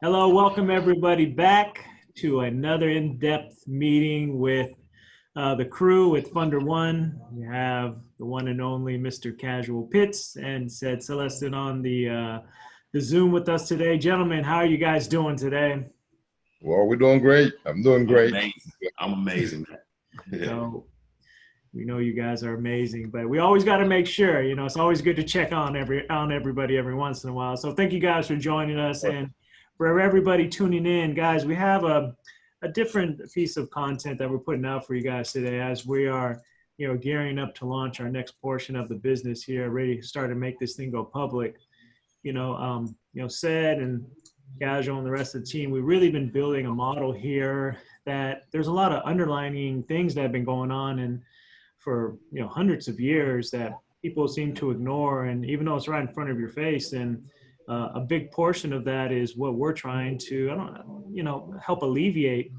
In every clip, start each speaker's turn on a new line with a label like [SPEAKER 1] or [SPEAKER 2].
[SPEAKER 1] Hello, welcome everybody back to another in-depth meeting with the crew with Funder One. We have the one and only Mr. Casual Pitts and said Celestin on the Zoom with us today. Gentlemen, how are you guys doing today?
[SPEAKER 2] Well, we're doing great. I'm doing great.
[SPEAKER 3] I'm amazing.
[SPEAKER 1] So we know you guys are amazing, but we always got to make sure, it's always good to check on everybody every once in a while. So thank you guys for joining us. And for everybody tuning in, guys, we have a different piece of content that we're putting out for you guys today as we are, gearing up to launch our next portion of the business here, ready to start to make this thing go public. Said and Casual and the rest of the team, we've really been building a model here that there's a lot of underlining things that have been going on and for hundreds of years that people seem to ignore, and even though it's right in front of your face, and a big portion of that is what we're trying to help alleviate a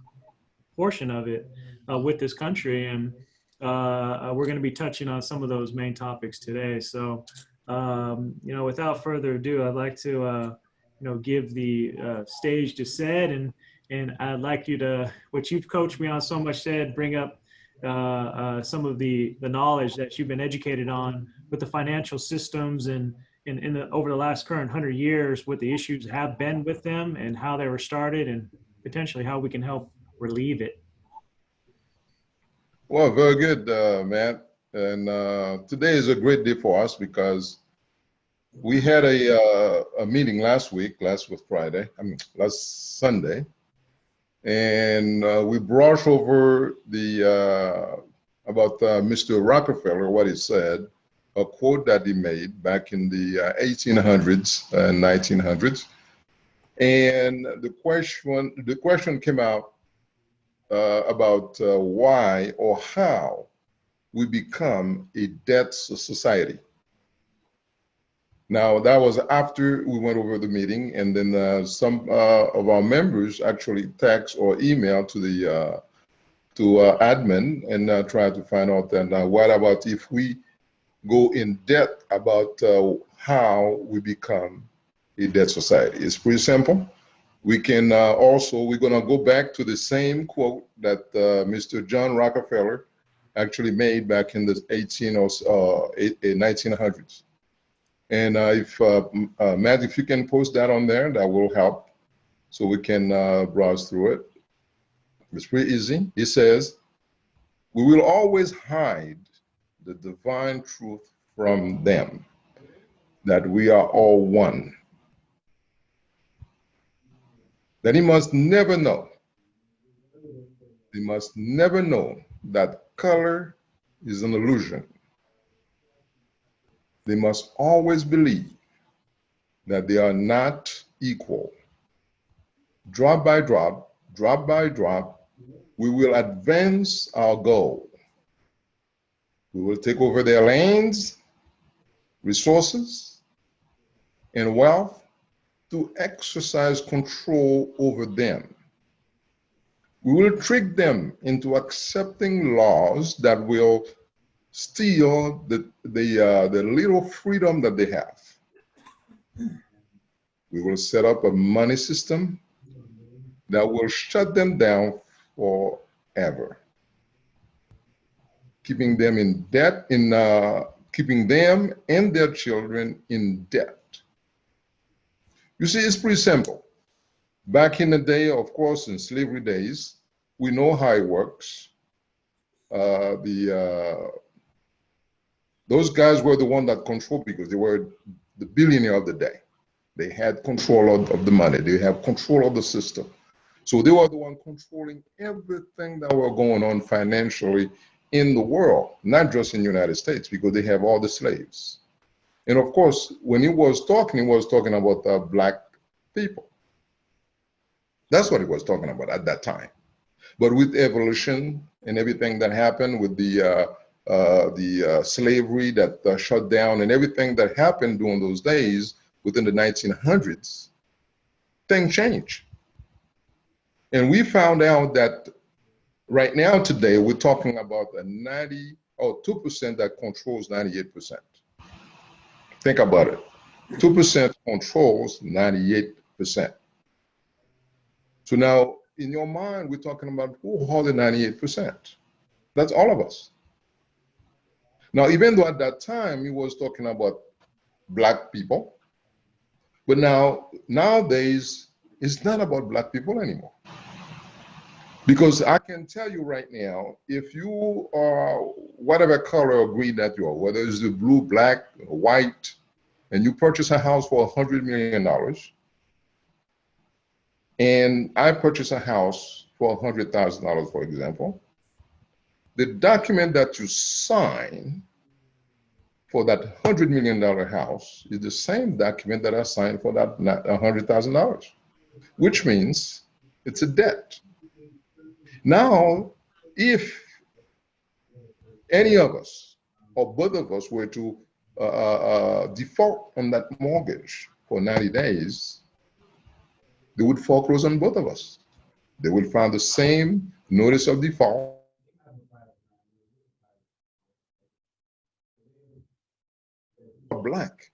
[SPEAKER 1] portion of it with this country, and we're going to be touching on some of those main topics today. So without further ado, I'd like to give the stage to Said, and I'd like you to, what you've coached me on so much, Said, bring up some of the knowledge that you've been educated on with the financial systems and over the last current 100 years, what the issues have been with them and how they were started and potentially how we can help relieve it.
[SPEAKER 2] Well, very good, Matt. And today is a great day for us because we had a meeting last Sunday, and we brushed over about Mr. Rockefeller, what he said, a quote that he made back in the 1800s and 1900s. And the question came out about why or how we become a debt society. Now, that was after we went over the meeting, and then some of our members actually text or email to the admin and try to find out then what about if we go in depth about how we become a debt society. It's pretty simple. We can we're going to go back to the same quote that Mr. John Rockefeller actually made back in the 1900s. And if Matt, if you can post that on there, that will help so we can browse through it. It's pretty easy. It says, we will always hide the divine truth from them, that we are all one. That he must never know. He must never know that color is an illusion. They must always believe that they are not equal. Drop by drop, we will advance our goal. We will take over their lands, resources, and wealth to exercise control over them. We will trick them into accepting laws that will steal the little freedom that they have. We will set up a money system that will shut them down forever, keeping them in debt, keeping them and their children in debt. You see, it's pretty simple. Back in the day, of course, in slavery days, we know how it works. Those guys were the one that controlled because they were the billionaire of the day. They had control of the money. They have control of the system. So they were the one controlling everything that were going on financially in the world, not just in the United States, because they have all the slaves. And of course, when he was talking about black people. That's what he was talking about at that time. But with evolution and everything that happened with the slavery that shut down and everything that happened during those days within the 1900s, things changed. And we found out that right now today, we're talking about a 2% that controls 98%. Think about it. 2% controls 98%. So now, in your mind, we're talking about who hold the 98%. That's all of us. Now, even though at that time he was talking about black people, but nowadays, it's not about black people anymore. Because I can tell you right now, if you are whatever color or breed that you are, whether it's the blue, black, or white, and you purchase a house for $100 million, and I purchase a house for $100,000, for example, the document that you sign for that $100 million house is the same document that I signed for that $100,000, which means it's a debt. Now, if any of us or both of us were to default on that mortgage for 90 days, they would foreclose on both of us. They would find the same notice of default black,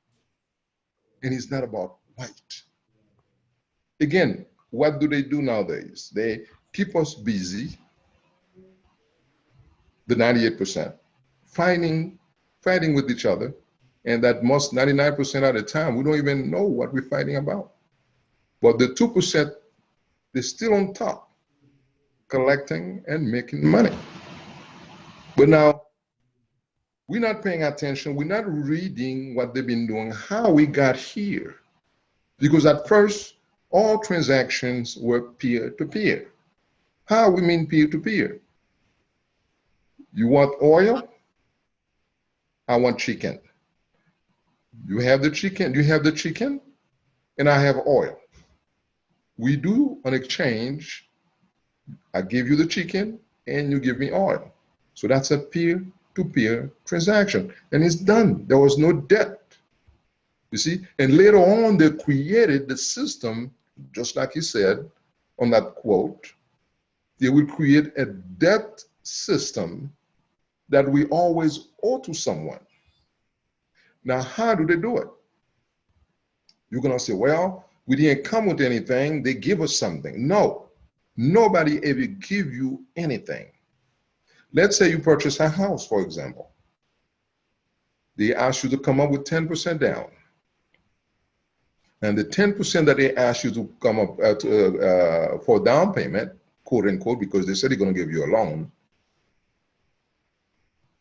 [SPEAKER 2] and it's not about white. Again, what do they do nowadays? They keep us busy, the 98%, fighting with each other, and that most 99% of the time, we don't even know what we're fighting about. But the 2%, they're still on top, collecting and making money. But now, we're not paying attention. We're not reading what they've been doing, how we got here. Because at first, all transactions were peer-to-peer. How we mean peer-to-peer? You want oil? I want chicken. You have the chicken, and I have oil. We do an exchange. I give you the chicken, and you give me oil. So that's a peer-to-peer transaction, and it's done. There was no debt. You see, and later on, they created the system, just like he said on that quote, they will create a debt system that we always owe to someone. Now, how do they do it? You're going to say, well, we didn't come with anything. They give us something. No, nobody ever give you anything. Let's say you purchase a house, for example. They ask you to come up with 10% down. And the 10% that they ask you to come up for down payment, quote unquote, because they said they're going to give you a loan,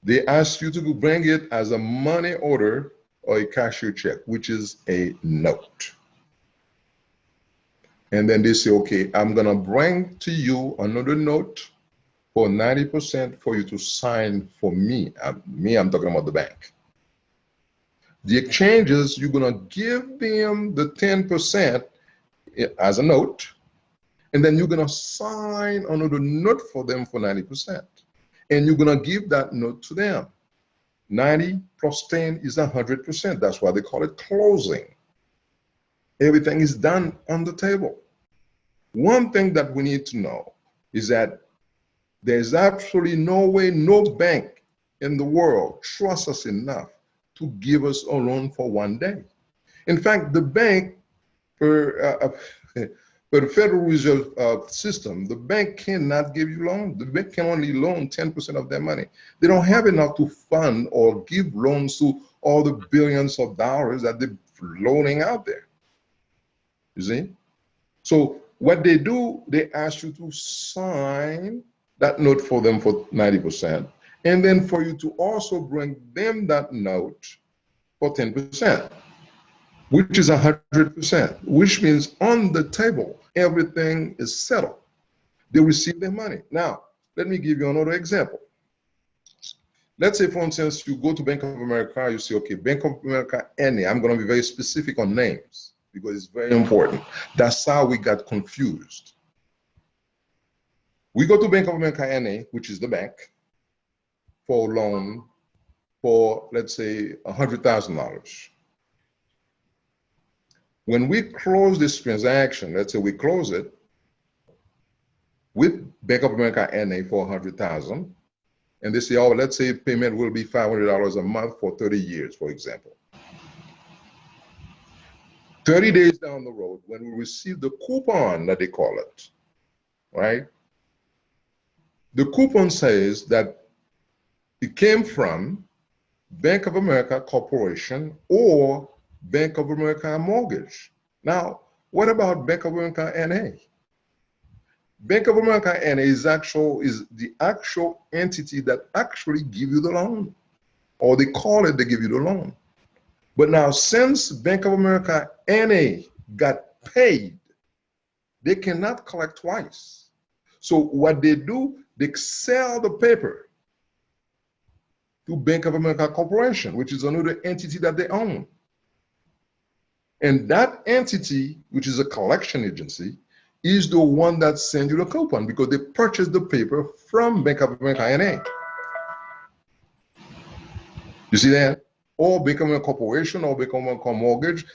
[SPEAKER 2] they ask you to bring it as a money order or a cashier check, which is a note. And then they say, okay, I'm going to bring to you another note for 90% for you to sign for me. I'm talking about the bank. The exchanges, you're going to give them the 10% as a note, and then you're going to sign another note for them for 90%. And you're going to give that note to them. 90 plus 10 is 100%. That's why they call it closing. Everything is done on the table. One thing that we need to know is that there's absolutely no way no bank in the world trusts us enough to give us a loan for one day. In fact, the bank, per the Federal Reserve system, the bank cannot give you loans. The bank can only loan 10% of their money. They don't have enough to fund or give loans to all the billions of dollars that they're loaning out there. You see? So what they do, they ask you to sign that note for them for 90%, and then for you to also bring them that note for 10%, which is 100%, which means on the table, everything is settled. They receive their money. Now, let me give you another example. Let's say, for instance, you go to Bank of America, you say, okay, Bank of America, NA. I'm going to be very specific on names because it's very important. That's how we got confused. We go to Bank of America, NA, which is the bank, for a loan for, let's say, $100,000. When we close this transaction, let's say we close it with Bank of America NA for $100,000, and they say, oh, let's say payment will be $500 a month for 30 years, for example. 30 days down the road, when we receive the coupon that they call it, right? The coupon says that it came from Bank of America Corporation or Bank of America Mortgage. Now, what about Bank of America NA? Bank of America NA is the actual entity that actually give you the loan, or they call it they give you the loan. But now, since Bank of America NA got paid, they cannot collect twice. So what they do, they sell the paper to Bank of America Corporation, which is another entity that they own. And that entity, which is a collection agency, is the one that sends you the coupon because they purchased the paper from Bank of America NA. You see that? Or Bank of America Corporation or Bank of America Mortgage,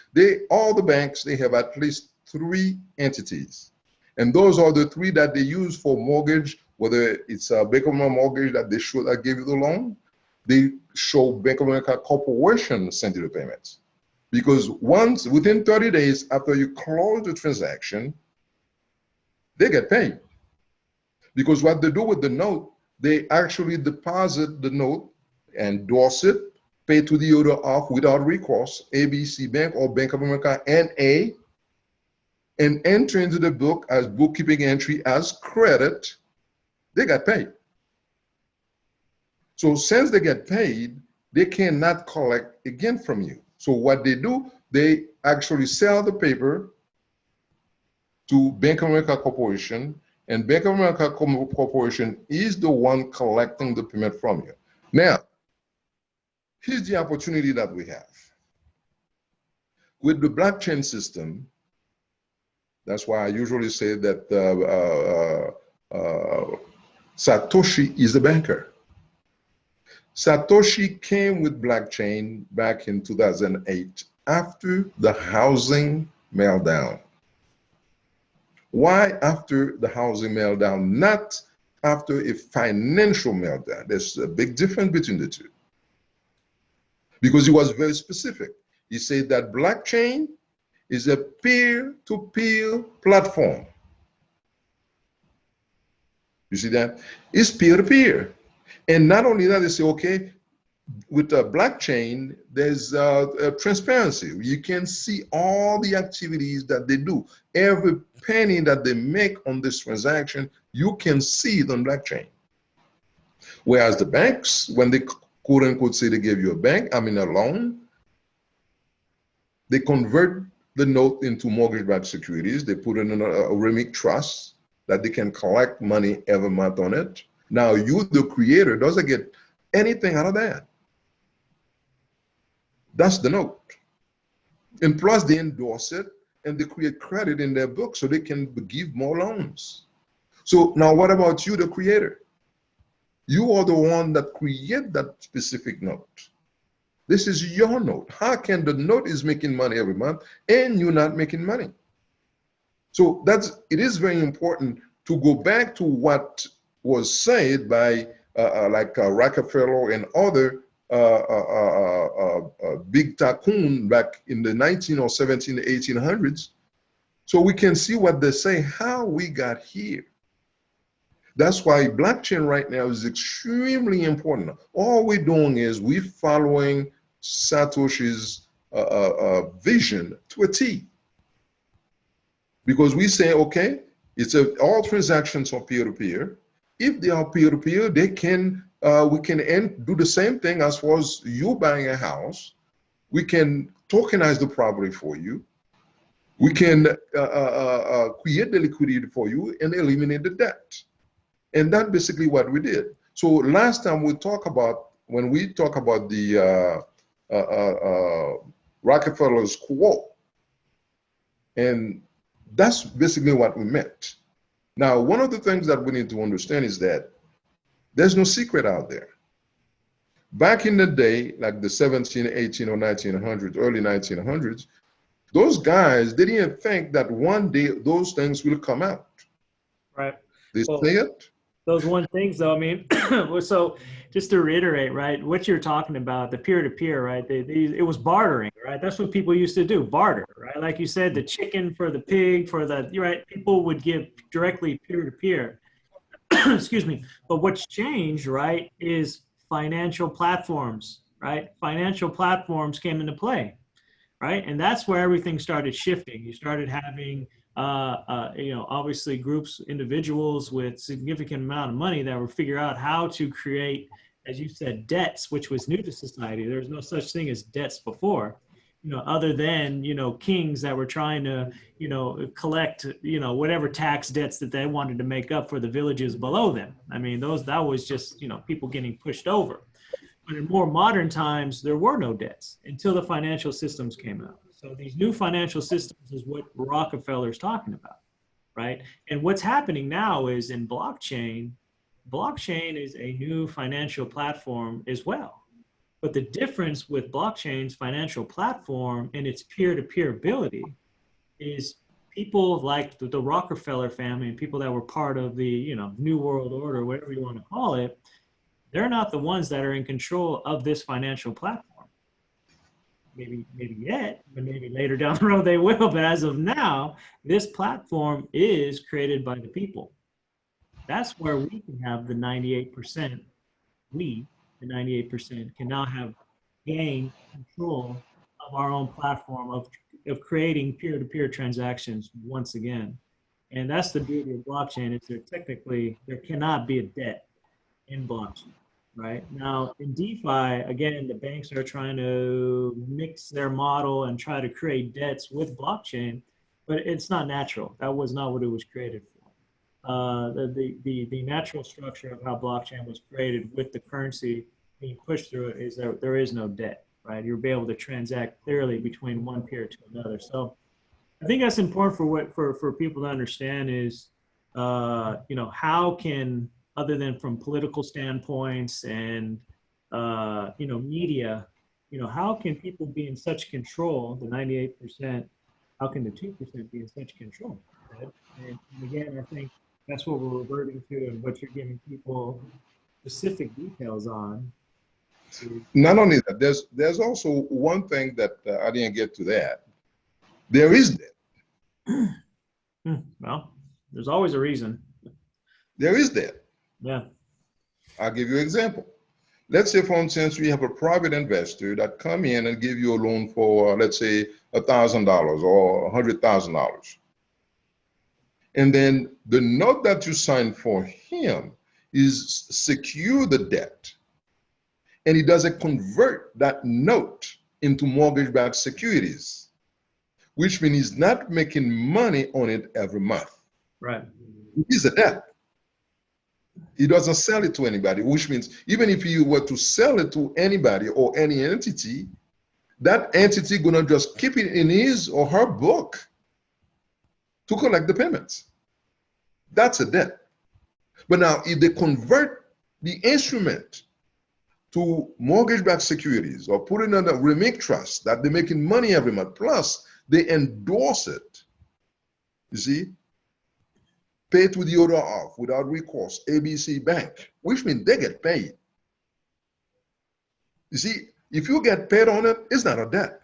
[SPEAKER 2] all the banks, they have at least 3 entities. And those are the 3 that they use for mortgage, whether it's a Bank of America Mortgage that they show that gave you the loan, they show Bank of America Corporation send you the payments. Because within 30 days after you close the transaction, they get paid. Because what they do with the note, they actually deposit the note, endorse it, pay to the order of without recourse, ABC Bank or Bank of America NA, and enter into the book as bookkeeping entry as credit, they got paid. So since they get paid, they cannot collect again from you. So what they do, they actually sell the paper to Bank of America Corporation, and Bank of America Corporation is the one collecting the payment from you. Now, here's the opportunity that we have. With the blockchain system, that's why I usually say that Satoshi is a banker. Satoshi came with blockchain back in 2008 after the housing meltdown. Why after the housing meltdown, not after a financial meltdown? There's a big difference between the two. Because he was very specific. He said that blockchain is a peer-to-peer platform. You see that? It's peer-to-peer. And not only that, they say, okay, with the blockchain, there's transparency. You can see all the activities that they do. Every penny that they make on this transaction, you can see it on blockchain. Whereas the banks, when they quote unquote say they give you a loan, they convert the note into mortgage-backed securities. They put in a remit trust that they can collect money every month on it. Now you, the creator, doesn't get anything out of that. That's the note. And plus they endorse it and they create credit in their book so they can give more loans. So now what about you, the creator? You are the one that create that specific note. This is your note. How can the note is making money every month and you're not making money? So it is very important to go back to what was said by Rockefeller and other big tycoon back in the 19 or 17, 1800s. So we can see what they say, how we got here. That's why blockchain right now is extremely important. All we're doing is we're following Satoshi's vision to a T. Because we say, okay, all transactions are peer-to-peer. If they are peer-to-peer, we can do the same thing as far as you buying a house. We can tokenize the property for you. We can create the liquidity for you and eliminate the debt. And that's basically what we did. So last time when we talk about the Rockefeller's quote, and that's basically what we meant. Now, one of the things that we need to understand is that there's no secret out there. Back in the day, like the 17, 18, or 1900s, early 1900s, those guys, they didn't think that one day those things will come out.
[SPEAKER 1] Right.
[SPEAKER 2] They say it.
[SPEAKER 1] Those one things, though, I mean, so just to reiterate, right, what you're talking about, the peer-to-peer, right? It was bartering, right? That's what people used to do, barter, right? Like you said, the chicken for the pig, for the, right? People would give directly peer-to-peer. Excuse me. But what's changed, right, is financial platforms, right? Financial platforms came into play, right? And that's where everything started shifting. You started having, obviously groups, individuals with significant amount of money that would figure out how to create, as you said, debts, which was new to society. There's no such thing as debts before, other than, kings that were trying to, collect, whatever tax debts that they wanted to make up for the villages below them. I mean, that was just, people getting pushed over. But in more modern times, there were no debts until the financial systems came out. So these new financial systems is what Rockefeller's talking about, right? And what's happening now is in blockchain is a new financial platform as well. But the difference with blockchain's financial platform and its peer-to-peer ability is people like the Rockefeller family and people that were part of the, New World Order, whatever you want to call it, they're not the ones that are in control of this financial platform. Maybe yet, but maybe later down the road they will. But as of now, this platform is created by the people. That's where we can have the 98%. The 98% can now have gained control of our own platform of creating peer-to-peer transactions once again. And that's the beauty of blockchain. Is there cannot be a debt in blockchain. Right now in DeFi, again, the banks are trying to mix their model and try to create debts with blockchain, but it's not natural. That was not what it was created for. The natural structure of how blockchain was created with the currency being pushed through it is that there is no debt, right? You'll be able to transact clearly between one peer to another. So I think that's important for people to understand is, how can, other than from political standpoints and, media, how can people be in such control, the 98%, how can the 2% be in such control? Right? And again, I think that's what we're reverting to and what you're giving people specific details on.
[SPEAKER 2] Not only that, there's also one thing that I didn't get to that. There is that.
[SPEAKER 1] Well, there's always a reason.
[SPEAKER 2] There is that.
[SPEAKER 1] Yeah.
[SPEAKER 2] I'll give you an example. Let's say, for instance, we have a private investor that come in and give you a loan for, let's say, $1,000 or $100,000. And then the note that you sign for him is secure the debt. And he doesn't convert that note into mortgage-backed securities, which means he's not making money on it every month.
[SPEAKER 1] Right.
[SPEAKER 2] It is a debt. He doesn't sell it to anybody, which means even if you were to sell it to anybody or any entity, that entity gonna just keep it in his or her book to collect the payments. That's a debt. But now if they convert the instrument to mortgage-backed securities or put it in a remake trust that they're making money every month, plus they endorse it, you see, pay to the order of without recourse, ABC Bank, which means they get paid. You see, if you get paid on it, it's not a debt.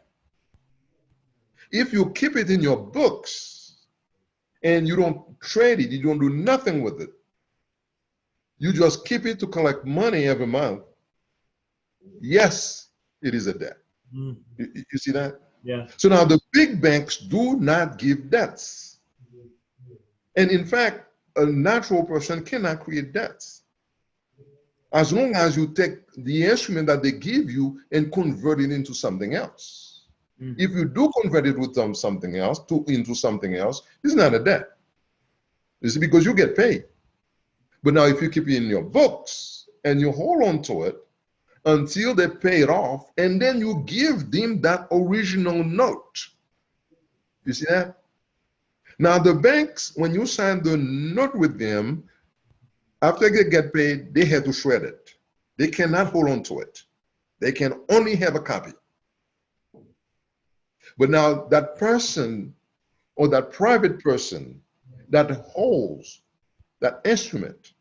[SPEAKER 2] If you keep it in your books and you don't trade it, you don't do nothing with it, you just keep it to collect money every month, yes, it is a debt.
[SPEAKER 1] Mm.
[SPEAKER 2] You see that?
[SPEAKER 1] Yeah.
[SPEAKER 2] So now the big banks do not give debts. And in fact, a natural person cannot create debts. As long as you take the instrument that they give you and convert it into something else.
[SPEAKER 1] Mm.
[SPEAKER 2] If you do convert it with something else into something else, it's not a debt. You see, because you get paid. But now if you keep it in your books and you hold on to it until they pay it off, and then you give them that original note. You see that? Now the banks, when you sign the note with them, after they get paid, they have to shred it. They cannot hold on to it. They can only have a copy. But now that person or that private person that holds that instrument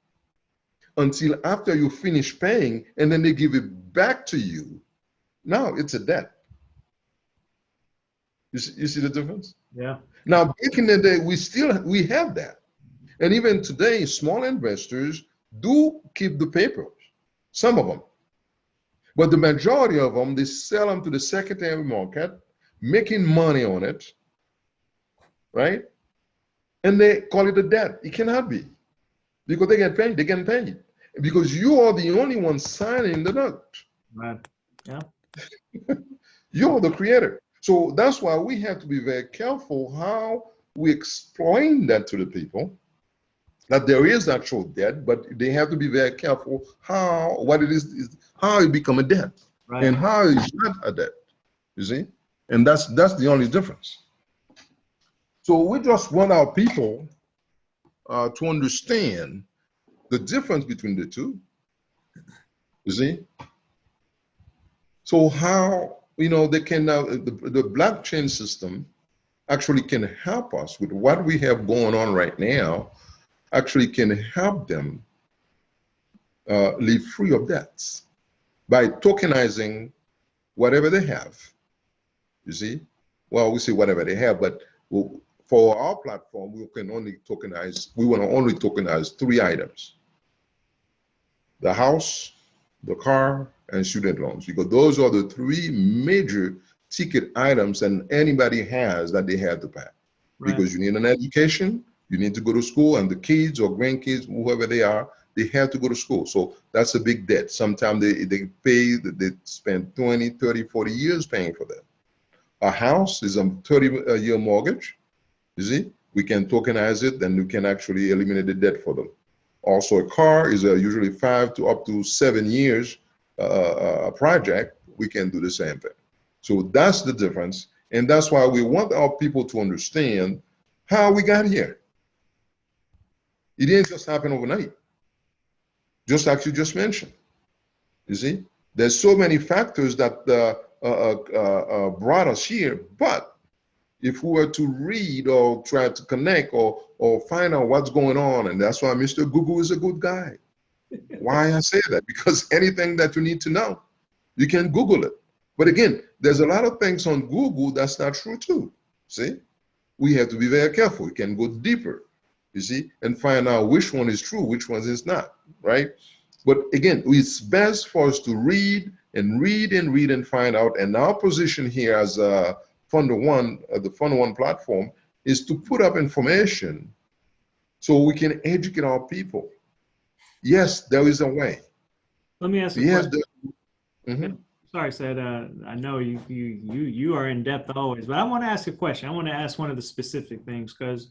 [SPEAKER 2] until after you finish paying, and then they give it back to you. Now it's a debt. You see the difference?
[SPEAKER 1] Yeah.
[SPEAKER 2] Now, back in the day, we have that. And even today, small investors do keep the papers, some of them. But the majority of them, they sell them to the secondary market, making money on it, right? And they call it a debt. It cannot be, because they get paid. They get paid because you are the only one signing the note.
[SPEAKER 1] Right. Yeah.
[SPEAKER 2] You're the creator. So that's why we have to be very careful how we explain that to the people, that there is actual debt, but they have to be very careful what it is how it become a debt,
[SPEAKER 1] Right.
[SPEAKER 2] and how it's not a debt. You see, and that's the only difference. So we just want our people to understand the difference between the two. You see, so how they can now the blockchain system actually can help us with what we have going on right now. Actually, can help them live free of debts by tokenizing whatever they have. You see, well, we say whatever they have, but for our platform, we can only tokenize. We want to only tokenize 3 items: the house, the car, and student loans, because those are the 3 major ticket items that anybody has that they have to pay.
[SPEAKER 1] Right.
[SPEAKER 2] Because you need an education, you need to go to school, and the kids or grandkids, whoever they are, they have to go to school. So that's a big debt. Sometimes they spend 20, 30, 40 years paying for that. A house is a 30-year mortgage. You see, we can tokenize it, then we can actually eliminate the debt for them. Also, a car is usually 5 to up to 7 years a project. We can do the same thing. So that's the difference. And that's why we want our people to understand how we got here. It didn't just happen overnight, just like you just mentioned. You see, there's so many factors that brought us here. But if we were to read or try to connect or find out what's going on, and that's why Mr. Google is a good guy. Why I say that? Because anything that you need to know, you can Google it. But again, there's a lot of things on Google that's not true too. See, we have to be very careful. We can go deeper, you see, and find out which one is true, which one is not, right? But again, it's best for us to read and read and read and find out. And our position here as FUNDX, the FUNDX platform, is to put up information so we can educate our people. Yes, there is a way.
[SPEAKER 1] Let me ask you
[SPEAKER 2] Yes,
[SPEAKER 1] a question. Sorry, Said. I know you are in depth always, but I want to ask a question. I want to ask one of the specific things, because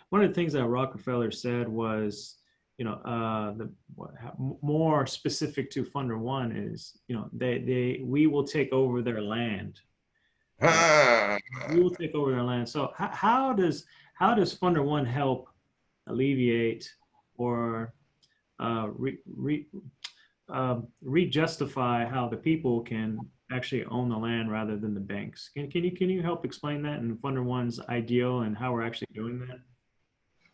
[SPEAKER 1] one of the things that Rockefeller said was, more specific to FUNDX is, we will take over their land. We will take over their land. So how does FUNDX help alleviate or re-justify how the people can actually own the land rather than the banks? Can you help explain that in FUNDX's ideal and how we're actually doing that?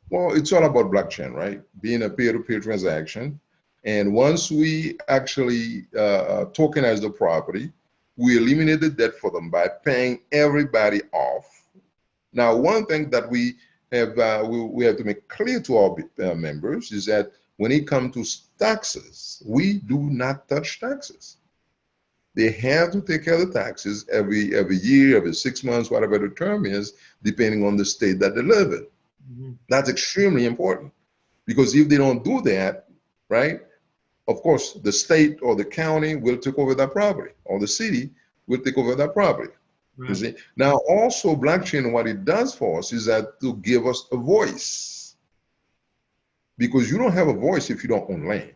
[SPEAKER 2] Well, it's all about blockchain, right? Being a peer-to-peer transaction. And once we actually tokenize the property, we eliminate the debt for them by paying everybody off. Now, one thing that we have to make clear to our members is that when it comes to taxes, we do not touch taxes. They have to take care of the taxes every year, every 6 months, whatever the term is, depending on the state that they live in. Mm-hmm. That's extremely important, because if they don't do that, right, of course, the state or the county will take over that property, or the city will take over that property. Right. You see? Now, also, blockchain, what it does for us is that to give us a voice, because you don't have a voice if you don't own land.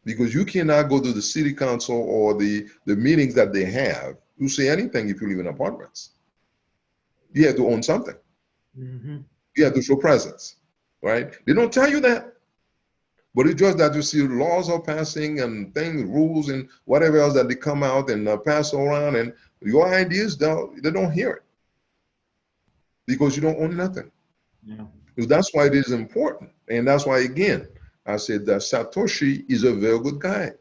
[SPEAKER 2] Because you cannot go to the city council or the meetings that they have to say anything if you live in apartments. You have to own something. Mm-hmm. You have to show presence, right? They don't tell you that. But it's just that you see laws are passing and things, rules and whatever else that they come out and pass around, and your ideas, they don't hear it. Because you don't own nothing. Yeah. So that's why it is important. And that's why, again, I said that Satoshi is a very good guy.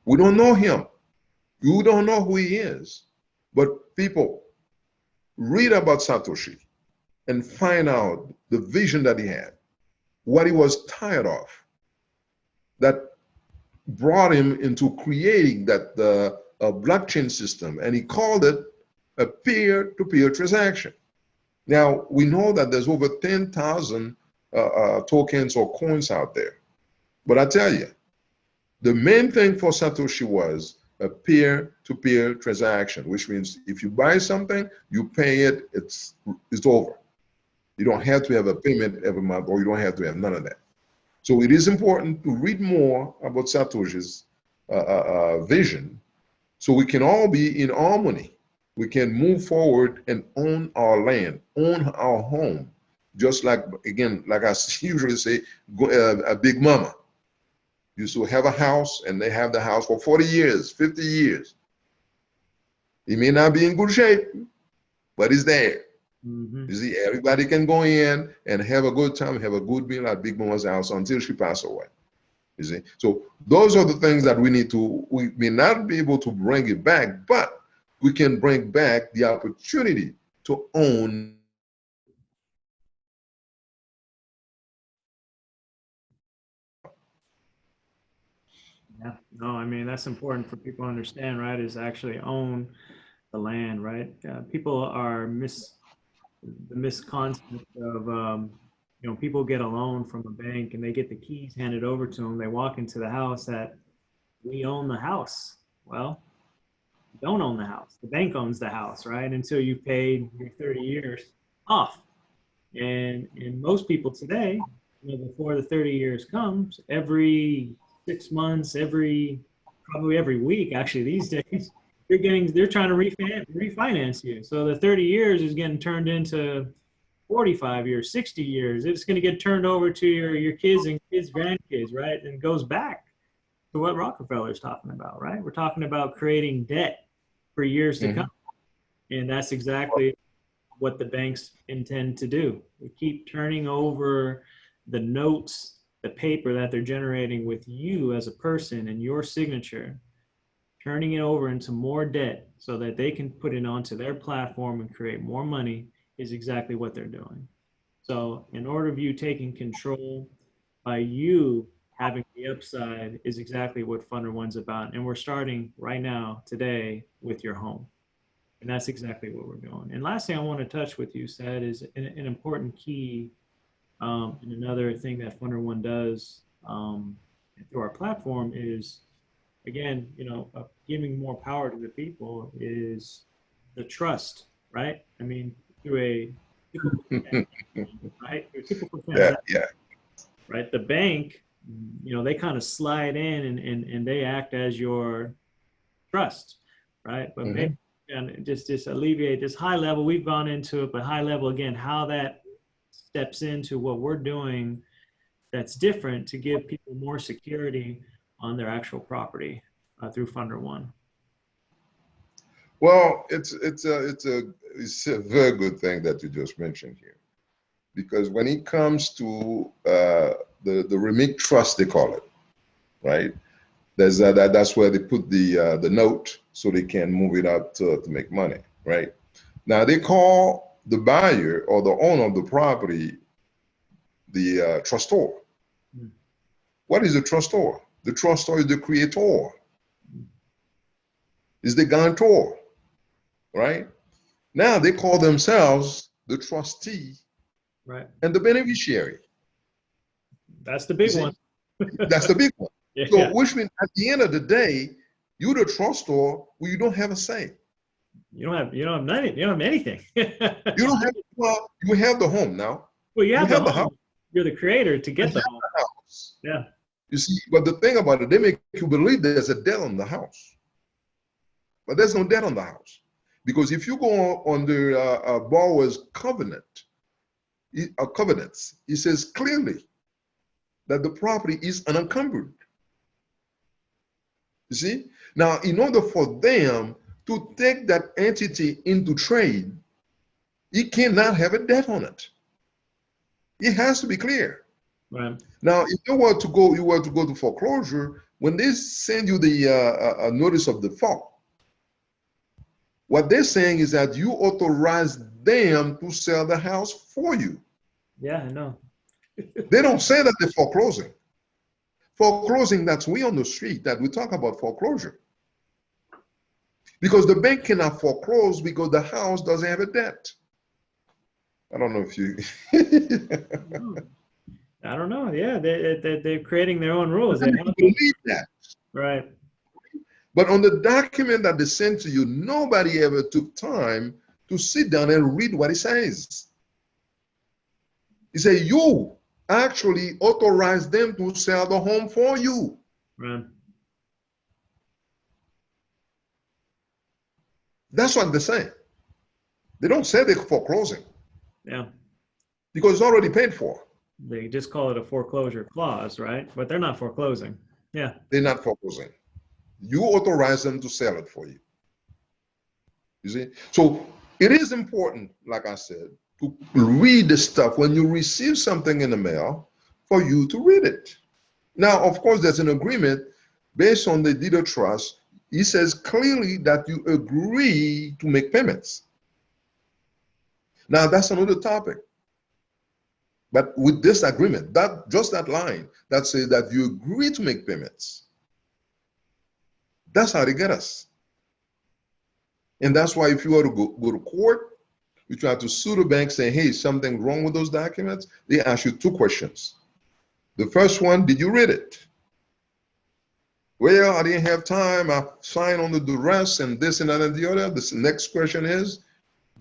[SPEAKER 2] We don't know him. You don't know who he is. But people, read about Satoshi and find out the vision that he had, what he was tired of, that brought him into creating that blockchain system, and he called it a peer-to-peer transaction. Now, we know that there's over 10,000 tokens or coins out there. But I tell you, the main thing for Satoshi was a peer-to-peer transaction, which means if you buy something, you pay it, it's over. You don't have to have a payment every month, or you don't have to have none of that. So it is important to read more about Satoshi's vision, so we can all be in harmony. We can move forward and own our land, own our home, just like, again, like I usually say, a big mama used to have a house, and they have the house for 40 years, 50 years. It may not be in good shape, but it's there. You see, everybody can go in and have a good time, have a good meal at Big Mama's house until she passes away. You see, so those are the things that we need to, we may not be able to bring it back, but we can bring back the opportunity to own.
[SPEAKER 1] Yeah, no, I mean, that's important for people to understand, right? Is actually own the land, right? People are the misconcept of, people get a loan from a bank and they get the keys handed over to them. They walk into the house that we own the house. Well, you don't own the house. The bank owns the house, right? Until you've paid your 30 years off. And most people today, before the 30 years comes, every 6 months, probably every week, actually these days, they're trying to refinance you. So the 30 years is getting turned into 45 years, 60 years. It's going to get turned over to your kids and kids, grandkids, right? And it goes back to what Rockefeller's talking about, right? We're talking about creating debt for years to come. And that's exactly what the banks intend to do. We keep turning over the notes, the paper that they're generating with you as a person and your signature, turning it over into more debt so that they can put it onto their platform and create more money is exactly what they're doing. So in order of you taking control, by you having the upside, is exactly what Funder One's about. And we're starting right now, today, with your home. And that's exactly what we're doing. And last thing I want to touch with you, Said, is an important key, and another thing that Funder One does through our platform is, again, giving more power to the people, is the trust, right? I mean, through a typical transaction, right? Through a typical transaction, right? The bank, they kind of slide in and they act as your trust, right? But maybe, and just alleviate this high level, we've gone into it, but high level, again, how that steps into what we're doing that's different to give people more security on their actual property through Funder One.
[SPEAKER 2] Well, it's a very good thing that you just mentioned here, because when it comes to the remit trust, they call it, right? That's where they put the note so they can move it up to make money, right? Now they call the buyer or the owner of the property the trustor. What is the trustor? The trustor is the creator, is the guarantor, right? Now they call themselves the trustee,
[SPEAKER 1] right,
[SPEAKER 2] and the beneficiary.
[SPEAKER 1] That's the big one.
[SPEAKER 2] That's the big one.
[SPEAKER 1] Yeah.
[SPEAKER 2] So, which means at the end of the day, you're the trustor, well, you don't have a say.
[SPEAKER 1] You don't have nothing. You don't have anything.
[SPEAKER 2] You don't have. Well, you have the home now.
[SPEAKER 1] Well, you have the
[SPEAKER 2] house.
[SPEAKER 1] home. You're the creator to get the home.
[SPEAKER 2] The house.
[SPEAKER 1] Yeah.
[SPEAKER 2] You see, but the thing about it, they make you believe there's a debt on the house, but there's no debt on the house, because if you go under a borrower's covenants, it says clearly that the property is unencumbered. You see? Now, in order for them to take that entity into trade, it cannot have a debt on it. It has to be clear.
[SPEAKER 1] Right.
[SPEAKER 2] Now, if you were to go to foreclosure, when they send you the notice of default, what they're saying is that you authorize them to sell the house for you.
[SPEAKER 1] Yeah, I know.
[SPEAKER 2] They don't say that they're foreclosing. Foreclosing, that's we on the street that we talk about foreclosure. Because the bank cannot foreclose because the house doesn't have a debt. I don't know if you.
[SPEAKER 1] I don't know. Yeah, they're creating their own rules. They have
[SPEAKER 2] believe that.
[SPEAKER 1] right.
[SPEAKER 2] But on the document that they sent to you, nobody ever took time to sit down and read what it says. He said, you actually authorize them to sell the home for you.
[SPEAKER 1] Right.
[SPEAKER 2] That's what they say. They don't say they're foreclosing
[SPEAKER 1] Yeah.
[SPEAKER 2] because it's already paid for.
[SPEAKER 1] They just call it a foreclosure clause, right? But they're not foreclosing. Yeah.
[SPEAKER 2] They're not foreclosing. You authorize them to sell it for you. You see? So it is important, like I said, to read the stuff when you receive something in the mail for you to read it. Now, of course, there's an agreement based on the deed of trust. He says clearly that you agree to make payments. Now, that's another topic. But with this agreement, that just that line that says that you agree to make payments, that's how they get us. And that's why if you were to go to court, you try to sue the bank saying, hey, something wrong with those documents, they ask you two questions. The first one, did you read it? Well, I didn't have time. I signed on the duress and this and that and the other. This next question is,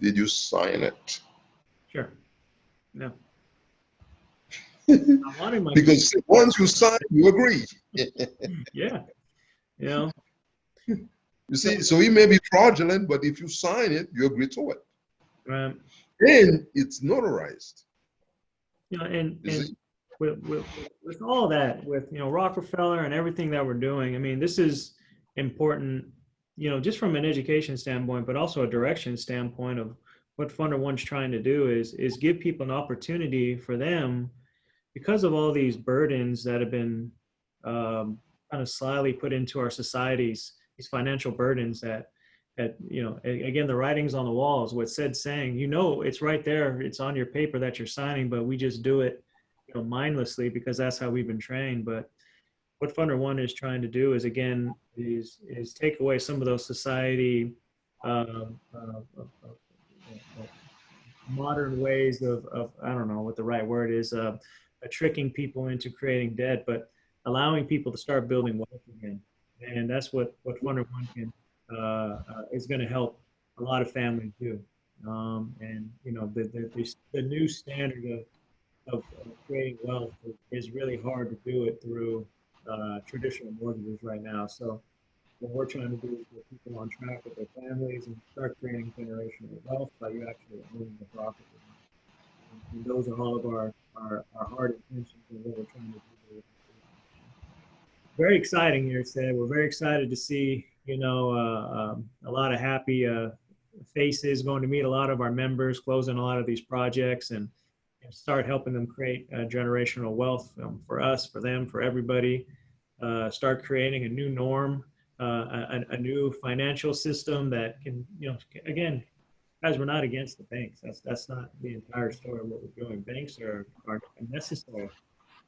[SPEAKER 2] did you sign it?
[SPEAKER 1] Sure. No. I'm wanting my
[SPEAKER 2] Because once you sign, you agree.
[SPEAKER 1] yeah. You know.
[SPEAKER 2] You see, so it may be fraudulent, but if you sign it, you agree to it.
[SPEAKER 1] Right.
[SPEAKER 2] And it's notarized.
[SPEAKER 1] You know, and with all that, with Rockefeller and everything that we're doing, I mean, this is important, just from an education standpoint, but also a direction standpoint of what Funder One's trying to do is give people an opportunity for them because of all these burdens that have been kind of slyly put into our societies, these financial burdens that again, the writing's on the walls, what Said's saying, it's right there, it's on your paper that you're signing, but we just do it mindlessly because that's how we've been trained. But what Funder One is trying to do is, again, is take away some of those society modern ways of I don't know what the right word is, tricking people into creating debt, but allowing people to start building wealth again. And that's what Funder One can is going to help a lot of families do. And the new standard of creating wealth is really hard to do it through traditional mortgages right now. So what we're trying to do is get people on track with their families and start creating generational wealth by you actually owning the property. And those are all of our hard intentions and what we're trying to do. Very exciting here, Sid. We're very excited to see, a lot of happy faces, going to meet a lot of our members, closing a lot of these projects, and start helping them create generational wealth for us, for them, for everybody. Start creating a new norm, a new financial system that can, again, guys, we're not against the banks. That's not the entire story of what we're doing. Banks are necessary.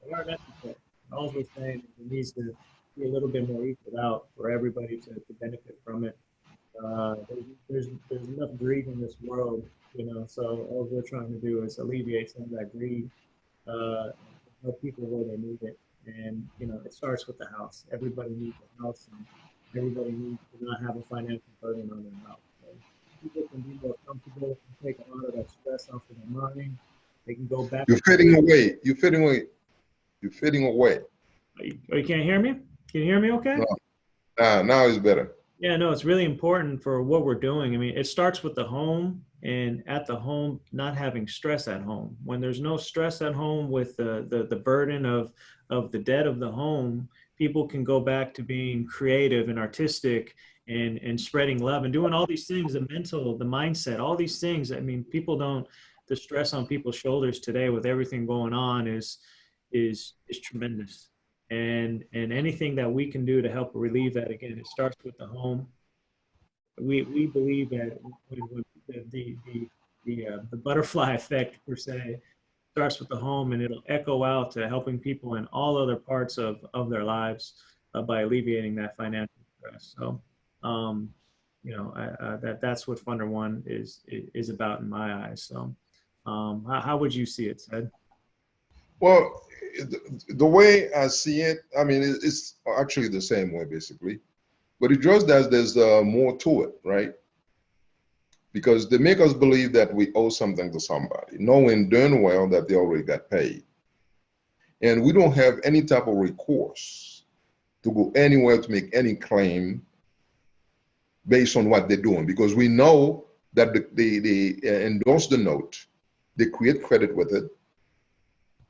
[SPEAKER 1] They are necessary. All we're saying is it needs to be a little bit more equal out for everybody to benefit from it. There's enough greed in this world, so all we're trying to do is alleviate some of that greed, help people where they need it. And, it starts with the house. Everybody needs a house, and everybody needs to not have a financial burden on their house. So people can be more comfortable, can take a lot of that stress off of their mind. They can go back.
[SPEAKER 2] You're fading away. You're fading away. You're fading away.
[SPEAKER 1] You can't hear me? Can you hear me okay?
[SPEAKER 2] No. Now it's better.
[SPEAKER 1] Yeah, no, it's really important for what we're doing. I mean, it starts with the home, and at the home, not having stress at home. When there's no stress at home with the burden of the debt of the home, people can go back to being creative and artistic and spreading love and doing all these things, the mental, the mindset, all these things. I mean, the stress on people's shoulders today with everything going on is tremendous. And anything that we can do to help relieve that, again, it starts with the home. We believe that when the butterfly effect per se starts with the home, and it'll echo out to helping people in all other parts of their lives by alleviating that financial stress. So, that's what Funder One is about in my eyes. So, how would you see it, Ted?
[SPEAKER 2] Well, the way I see it, I mean, it's actually the same way basically, but it just that there's more to it, right? Because they make us believe that we owe something to somebody, knowing darn well that they already got paid. And we don't have any type of recourse to go anywhere to make any claim based on what they're doing, because we know that they endorse the note, they create credit with it,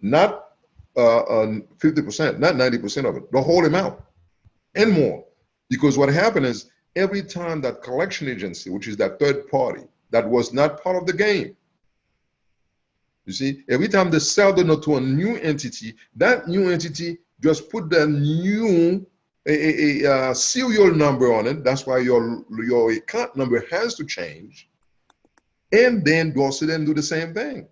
[SPEAKER 2] not 50%, not 90% of it, the whole amount and more. Because what happened is every time that collection agency, which is that third party that was not part of the game, you see, every time they sell the note to a new entity, that new entity just put the new serial number on it. That's why your account number has to change, and then endorse it and do the same thing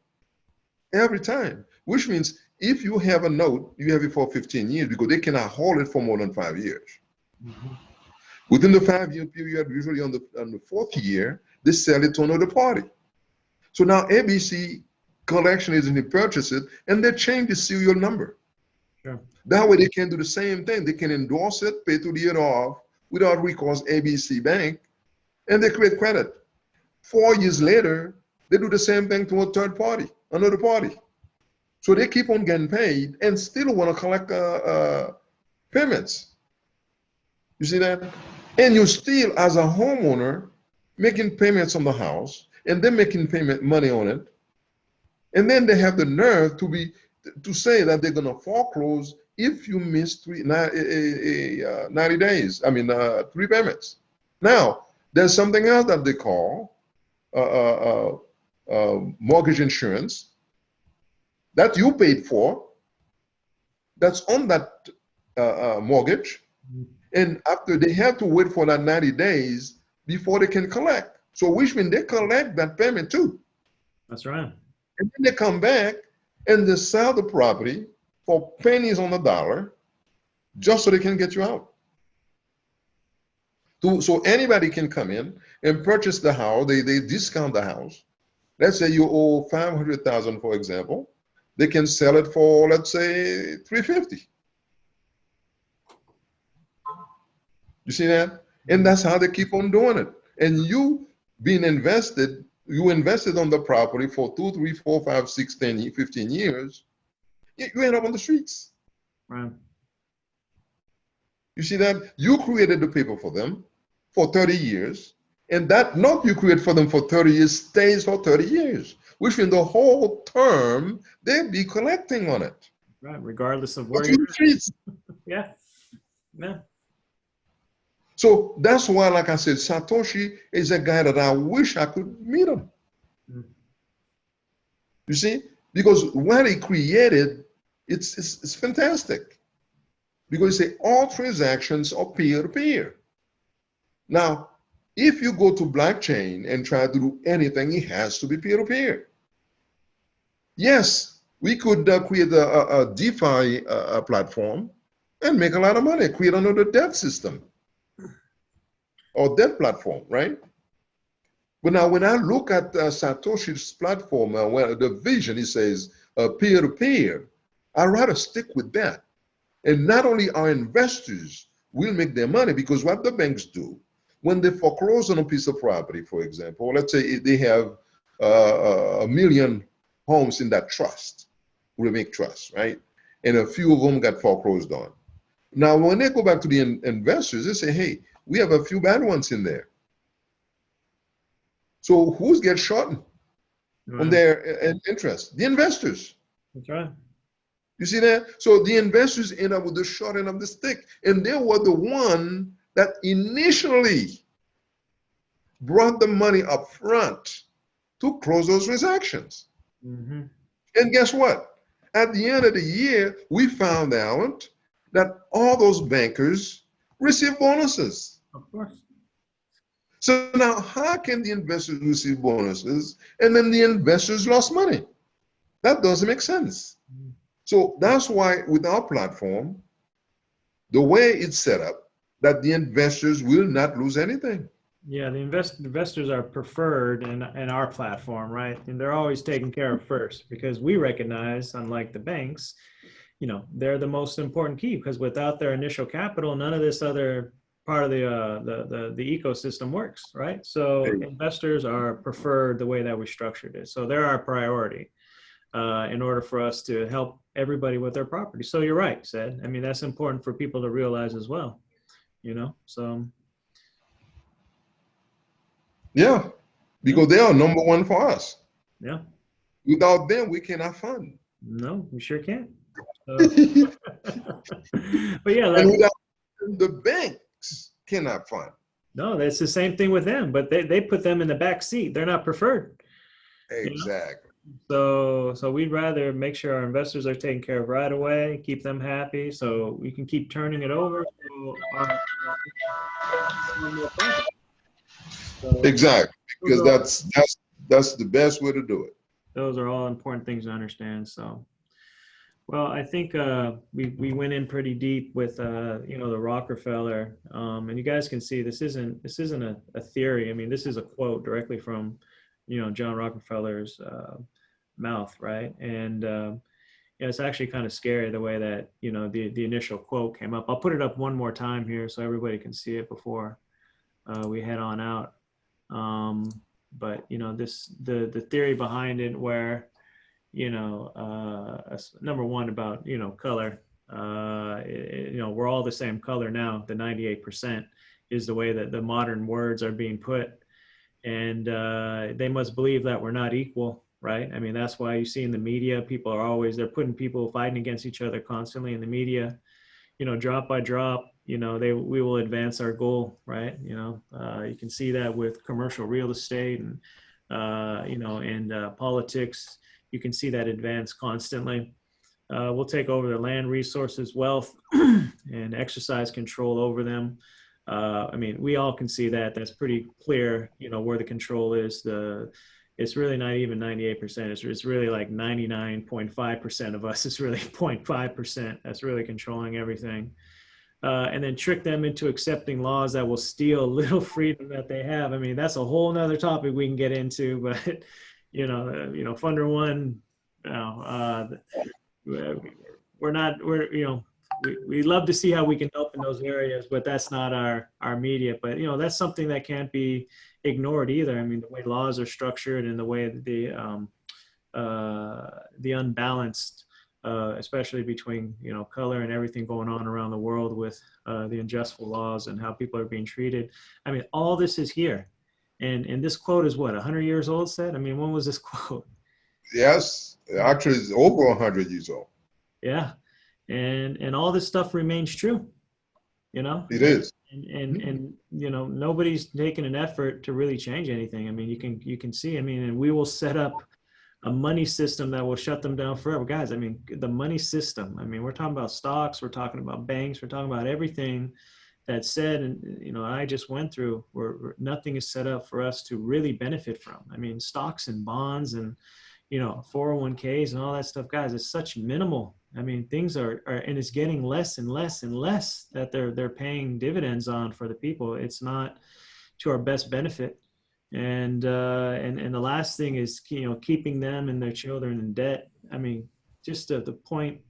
[SPEAKER 2] every time. Which means if you have a note, you have it for 15 years because they cannot hold it for more than 5 years.
[SPEAKER 1] Mm-hmm.
[SPEAKER 2] Within the 5-year period, usually on the fourth year, they sell it to another party. So now ABC collection agency purchase it and they change the serial number.
[SPEAKER 1] Sure.
[SPEAKER 2] That way they can do the same thing. They can endorse it, pay to the year off without recourse ABC Bank, and they create credit. 4 years later, they do the same thing to a third party, another party. So they keep on getting paid and still want to collect payments. You see that? And you still, as a homeowner, making payments on the house, and they're making payment money on it. And then they have the nerve to say that they're going to foreclose if you miss 90 days. I mean, 3 payments. Now, there's something else that they call mortgage insurance that you paid for, that's on that mortgage. And after, they have to wait for that 90 days before they can collect. So which means they collect that payment too.
[SPEAKER 1] That's right.
[SPEAKER 2] And then they come back and they sell the property for pennies on the dollar just so they can get you out. So anybody can come in and purchase the house. They discount the house. Let's say you owe 500,000, for example. They can sell it for, let's say, 350. You see that? And that's how they keep on doing it. And you being invested, you invested on the property for 2, 3, 4, 5, 6, 10, 15 years, you end up on the streets.
[SPEAKER 1] Right.
[SPEAKER 2] You see that? You created the paper for them for 30 years, and that note you create for them for 30 years stays for 30 years, which means the whole term, they'll be collecting on it.
[SPEAKER 1] Right, regardless of where
[SPEAKER 2] you're in the streets.
[SPEAKER 1] Yeah. Yeah.
[SPEAKER 2] So that's why, like I said, Satoshi is a guy that I wish I could meet him. Mm. You see? Because what he created, it's fantastic. Because he say all transactions are peer-to-peer. Now, if you go to blockchain and try to do anything, it has to be peer-to-peer. Yes, we could create a DeFi platform and make a lot of money, create another debt system or debt platform, right? But now when I look at Satoshi's platform, where the vision, he says peer-to-peer, I'd rather stick with that. And not only our investors will make their money, because what the banks do, when they foreclose on a piece of property, for example, let's say they have 1 million homes in that trust, remake trust, right? And a few of them got foreclosed on. Now, when they go back to the investors, they say, hey, we have a few bad ones in there. So who's get shorted on their interest? The investors.
[SPEAKER 1] That's right.
[SPEAKER 2] You see that? So the investors end up with the short end of the stick. And they were the one that initially brought the money up front to close those transactions. Mm-hmm. And guess what? At the end of the year, we found out that all those bankers receive bonuses.
[SPEAKER 1] Of course.
[SPEAKER 2] So now how can the investors receive bonuses and then the investors lost money? That doesn't make sense. So that's why with our platform, the way it's set up, that the investors will not lose anything.
[SPEAKER 1] Yeah, the investors are preferred in our platform, right? And they're always taken care of first because we recognize, unlike the banks, they're the most important key because without their initial capital, none of this other part of the ecosystem works, right? So investors are preferred the way that we structured it. So they're our priority in order for us to help everybody with their property. So you're right, Sid. I mean, that's important for people to realize as well, so.
[SPEAKER 2] Yeah, because they are number one for us.
[SPEAKER 1] Yeah.
[SPEAKER 2] Without them, we cannot fund.
[SPEAKER 1] No, we sure can't. So, but yeah,
[SPEAKER 2] And without them, the banks cannot fund.
[SPEAKER 1] no, that's the same thing with them, but they put them in the back seat. They're not preferred.
[SPEAKER 2] Exactly.
[SPEAKER 1] So we'd rather make sure our investors are taken care of right away, keep them happy, so we can keep turning it over.
[SPEAKER 2] Exactly, because that's the best way to do it.
[SPEAKER 1] Those are all important things to understand. So, well, I think we went in pretty deep with the Rockefeller, and you guys can see this isn't a theory. I mean, this is a quote directly from John Rockefeller's mouth, right? And it's actually kind of scary the way that the initial quote came up. I'll put it up one more time here so everybody can see it before we head on out. But the theory behind it, where number one about color, we're all the same color now. The 98% is the way that the modern words are being put, and they must believe that we're not equal, right? I mean, that's why you see in the media, people are they're putting people fighting against each other constantly in the media. Drop by drop, we will advance our goal, right? You can see that with commercial real estate and, and politics. You can see that advance constantly. We'll take over the land resources, wealth, and exercise control over them. I mean, we all can see that. That's pretty clear, where the control is. It's really not even 98%. It's really like 99.5% of us. It's really 0.5% that's really controlling everything. And then trick them into accepting laws that will steal little freedom that they have. I mean, that's a whole nother topic we can get into, but Funder One, we love to see how we can help in those areas, but that's not our media. But that's something that can't be ignored either. I mean, the way laws are structured and the way the unbalanced, especially between color and everything going on around the world with the unjustful laws and how people are being treated. I mean, all this is here, and this quote is what, 100 years old, said? I mean, when was this quote?
[SPEAKER 2] Yes, actually, it's over 100 years old.
[SPEAKER 1] Yeah, and all this stuff remains true.
[SPEAKER 2] It is.
[SPEAKER 1] And nobody's taking an effort to really change anything. I mean, you can see. I mean, and we will set up a money system that will shut them down forever, guys. I mean, the money system. I mean, we're talking about stocks, we're talking about banks, we're talking about everything that's said, and I just went through where nothing is set up for us to really benefit from. I mean, stocks and bonds and 401ks and all that stuff, guys. It's such minimal. I mean, things are and it's getting less and less and less that they're paying dividends on for the people. It's not to our best benefit. And the last thing is, keeping them and their children in debt. I mean, just the point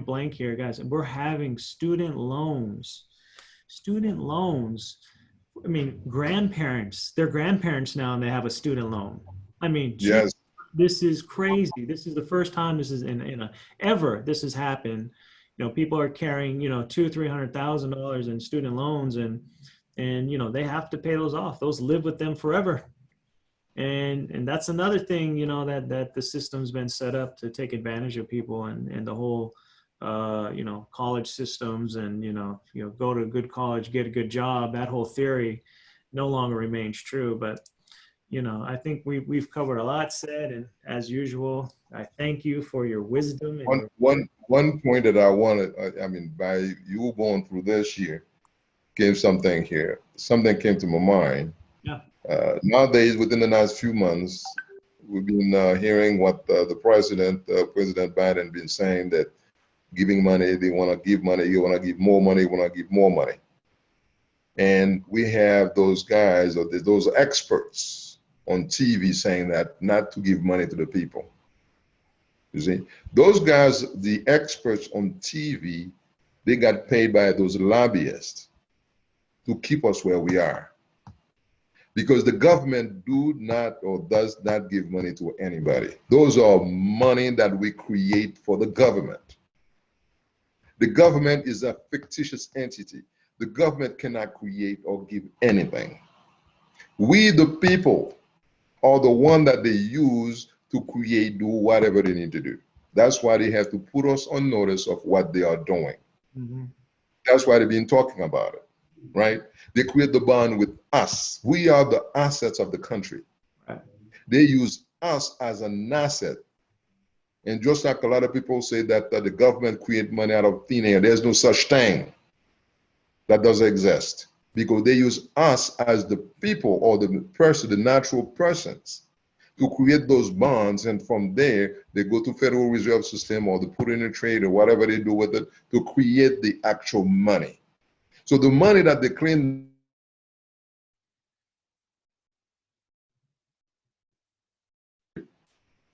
[SPEAKER 1] blank here, guys, we're having student loans. I mean, they're grandparents now and they have a student loan. I mean,
[SPEAKER 2] yes.
[SPEAKER 1] This is crazy. This is the first time this is ever this has happened. People are carrying $200,000-$300,000 in student loans, and they have to pay those off. Those live with them forever. And that's another thing that the system's been set up to take advantage of people, and the whole college systems, and go to a good college, get a good job. That whole theory no longer remains true. But you know, I think we've covered a lot said, and as usual, I thank you for your wisdom and your
[SPEAKER 2] One point that I wanted, I mean, by you going through this here, came something here. Something came to my mind.
[SPEAKER 1] yeah.
[SPEAKER 2] Nowadays, within the last few months, we've been hearing what the President Biden, been saying that giving money, they want to give money, you want to give more money, you want to give more money. And we have those guys or those experts on TV saying that not to give money to the people. You see, those guys, the experts on TV, they got paid by those lobbyists to keep us where we are. Because the government do not or does not give money to anybody. Those are money that we create for the government. The government is a fictitious entity. The government cannot create or give anything. We, the people, are the one that they use to create, do whatever they need to do. That's why they have to put us on notice of what they are doing.
[SPEAKER 1] Mm-hmm.
[SPEAKER 2] That's why they've been talking about it, right? They create the bond with us. We are the assets of the country.
[SPEAKER 1] Right.
[SPEAKER 2] They use us as an asset. And just like a lot of people say that the government create money out of thin air, there's no such thing. That doesn't exist because they use us as the people or the person, the natural persons, to create those bonds, and from there they go to Federal Reserve System or they put in a trade or whatever they do with it to create the actual money. So the money that they claim.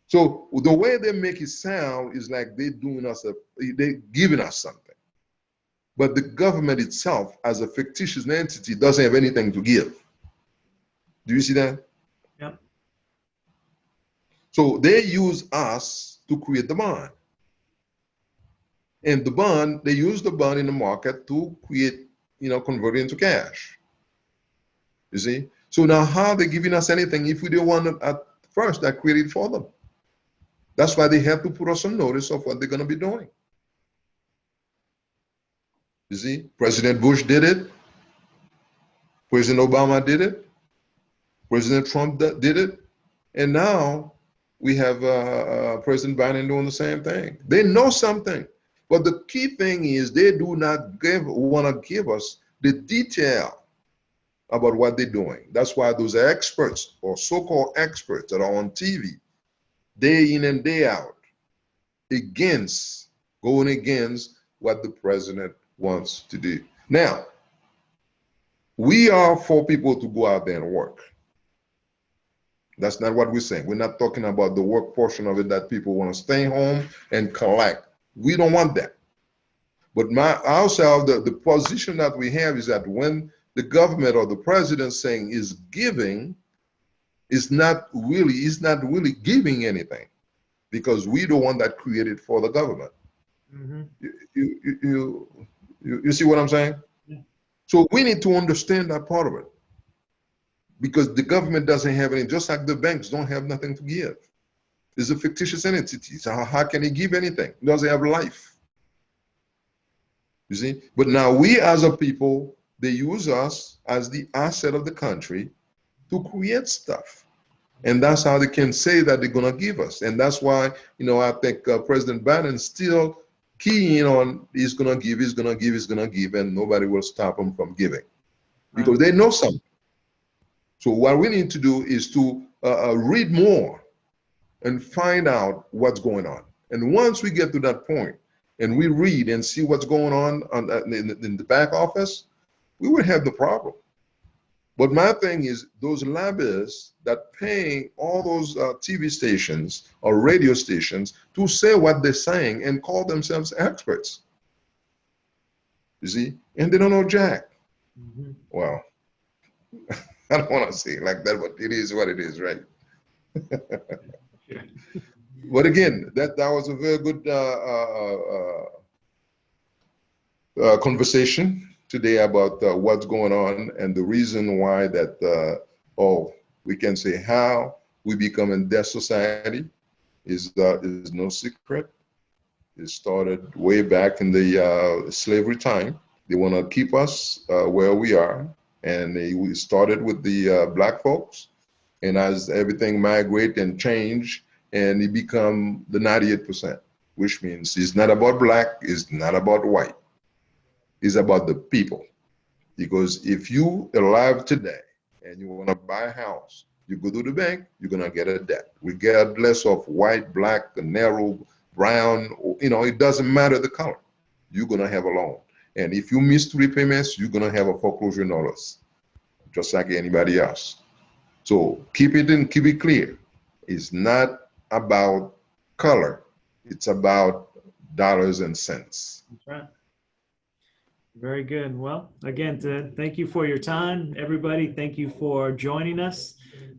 [SPEAKER 2] So the way they make it sound is like they're giving us something. But the government itself, as a fictitious entity, doesn't have anything to give. Do you see that?
[SPEAKER 1] Yep.
[SPEAKER 2] So they use us to create the bond. And the bond, they use the bond in the market to create, convert it into cash. You see? So now how are they giving us anything if we didn't want it at first that created for them? That's why they have to put us on notice of what they're going to be doing. You see, President Bush did it. President Obama did it. President Trump did it. And now we have President Biden doing the same thing. They know something. But the key thing is they do not want to give us the detail about what they're doing. That's why those experts or so-called experts that are on TV, day in and day out, going against what the president wants to do. Now, we are for people to go out there and work. That's not what we're saying. We're not talking about the work portion of it that people want to stay home and collect. We don't want that. But ourselves, the position that we have is that when the government or the president saying is giving, is not really giving anything, because we the one that created for the government. Mm-hmm. You see what I'm saying? Yeah. So we need to understand that part of it, because the government doesn't have any, just like the banks don't have nothing to give. It's a fictitious entity. So how can he give anything? It doesn't have life. You see? But now we as a people, they use us as the asset of the country to create stuff. And that's how they can say that they're going to give us. And that's why, I think President Biden still keying on he's going to give, and nobody will stop him from giving because they know something. So what we need to do is to read more and find out what's going on. And once we get to that point and we read and see what's going on in the back office, we would have the problem. But my thing is those lobbyists that paying all those TV stations or radio stations to say what they're saying and call themselves experts. You see? And they don't know jack. Mm-hmm. Well, I don't want to say it like that, but it is what it is, right? But again, that was a very good conversation today about what's going on and the reason why that, we can say how we become in that society is no secret. It started way back in the slavery time. They want to keep us where we are. And we started with the black folks. And as everything migrate and change, and it become the 98%, which means it's not about black, it's not about white, it's about the people. Because if you alive today and you want to buy a house, you go to the bank, you're gonna get a debt, regardless of white, black, narrow, brown, it doesn't matter the color. You're gonna have a loan. And if you miss 3 payments, you're gonna have a foreclosure notice, just like anybody else. So keep it clear. It's not about color. It's about dollars and cents.
[SPEAKER 1] That's right. Very good. Well, again, thank you for your time, everybody. Thank you for joining us.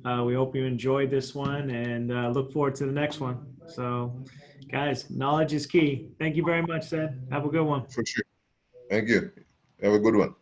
[SPEAKER 1] We hope you enjoyed this one and look forward to the next one. So, guys, knowledge is key. Thank you very much, Seth. Have a good one.
[SPEAKER 2] For sure. Thank you. Have a good one.